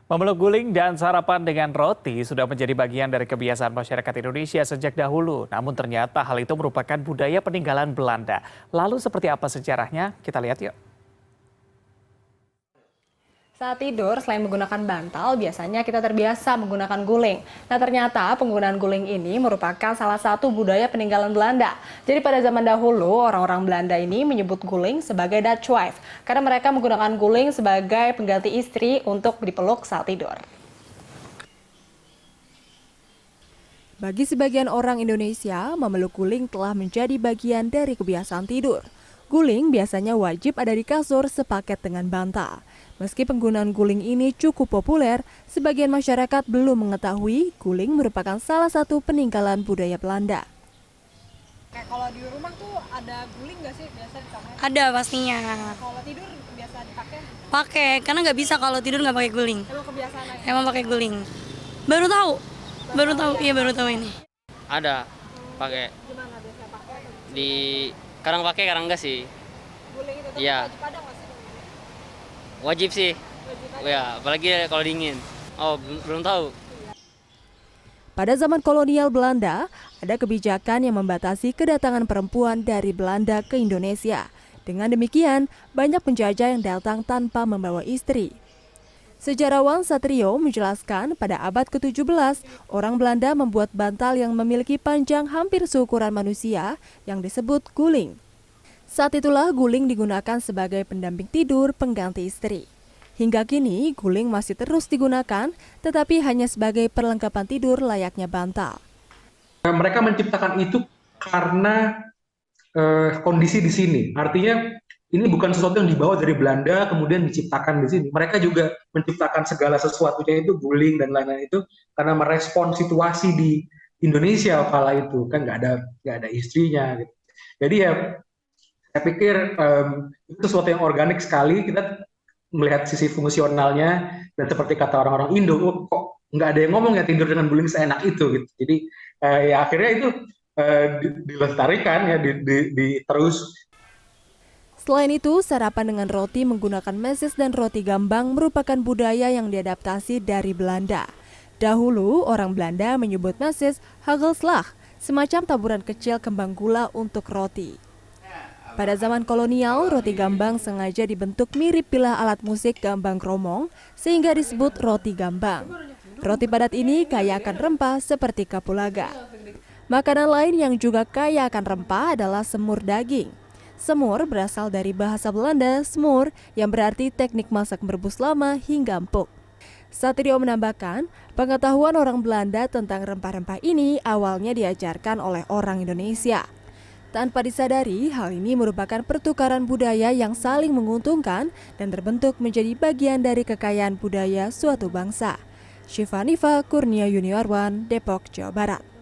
Memeluk guling dan sarapan dengan roti sudah menjadi bagian dari kebiasaan masyarakat Indonesia sejak dahulu. Namun ternyata hal itu merupakan budaya peninggalan Belanda. Lalu seperti apa sejarahnya? Kita lihat yuk. Saat tidur, selain menggunakan bantal, biasanya kita terbiasa menggunakan guling. Nah, ternyata penggunaan guling ini merupakan salah satu budaya peninggalan Belanda. Jadi pada zaman dahulu, orang-orang Belanda ini menyebut guling sebagai Dutch wife, karena mereka menggunakan guling sebagai pengganti istri untuk dipeluk saat tidur. Bagi sebagian orang Indonesia, memeluk guling telah menjadi bagian dari kebiasaan tidur. Guling biasanya wajib ada di kasur sepaket dengan bantal. Meski penggunaan guling ini cukup populer, sebagian masyarakat belum mengetahui guling merupakan salah satu peninggalan budaya Belanda. Kayak kalau di rumah tuh ada guling nggak sih biasa dipakai? Ada pastinya. Kalau tidur biasa dipakai? Pakai, karena nggak bisa kalau tidur nggak pakai guling. Emang kebiasaan aja? Emang pakai guling. Baru tahu. Iya baru tahu ini. Ada, pakai. Gimana biasa pakai? Di kadang pakai, kadang enggak sih. Guling itu Iya. wajib ada nggak sih? Wajib sih. Wajib ada. Ya, apalagi kalau dingin. Oh, belum tahu. Pada zaman kolonial Belanda, ada kebijakan yang membatasi kedatangan perempuan dari Belanda ke Indonesia. Dengan demikian, banyak penjajah yang datang tanpa membawa istri. Sejarawan Satrio menjelaskan pada abad ke-17, orang Belanda membuat bantal yang memiliki panjang hampir seukuran manusia yang disebut guling. Saat itulah guling digunakan sebagai pendamping tidur pengganti istri. Hingga kini, guling masih terus digunakan, tetapi hanya sebagai perlengkapan tidur layaknya bantal. Mereka menciptakan itu karena kondisi di sini. Artinya ini bukan sesuatu yang dibawa dari Belanda kemudian diciptakan di sini. Mereka juga menciptakan segala sesuatunya itu guling dan lain-lain itu karena merespon situasi di Indonesia kala itu kan nggak ada istrinya. Gitu. Jadi ya saya pikir itu sesuatu yang organik sekali. Kita melihat sisi fungsionalnya dan seperti kata orang-orang Indo, oh, kok nggak ada yang ngomong ya tidur dengan guling seenak itu. Gitu. Jadi ya akhirnya itu dilestarikan ya terus. Selain itu, sarapan dengan roti menggunakan meses dan roti gambang merupakan budaya yang diadaptasi dari Belanda. Dahulu, orang Belanda menyebut meses hagelslag, semacam taburan kecil kembang gula untuk roti. Pada zaman kolonial, roti gambang sengaja dibentuk mirip bilah alat musik gambang kromong, sehingga disebut roti gambang. Roti padat ini kaya akan rempah seperti kapulaga. Makanan lain yang juga kaya akan rempah adalah semur daging. Semur berasal dari bahasa Belanda smoor yang berarti teknik masak merebus lama hingga empuk. Satrio menambahkan, pengetahuan orang Belanda tentang rempah-rempah ini awalnya diajarkan oleh orang Indonesia. Tanpa disadari, hal ini merupakan pertukaran budaya yang saling menguntungkan dan terbentuk menjadi bagian dari kekayaan budaya suatu bangsa. Syifa Nifa Kurnia Yuniarwan, Depok, Jawa Barat.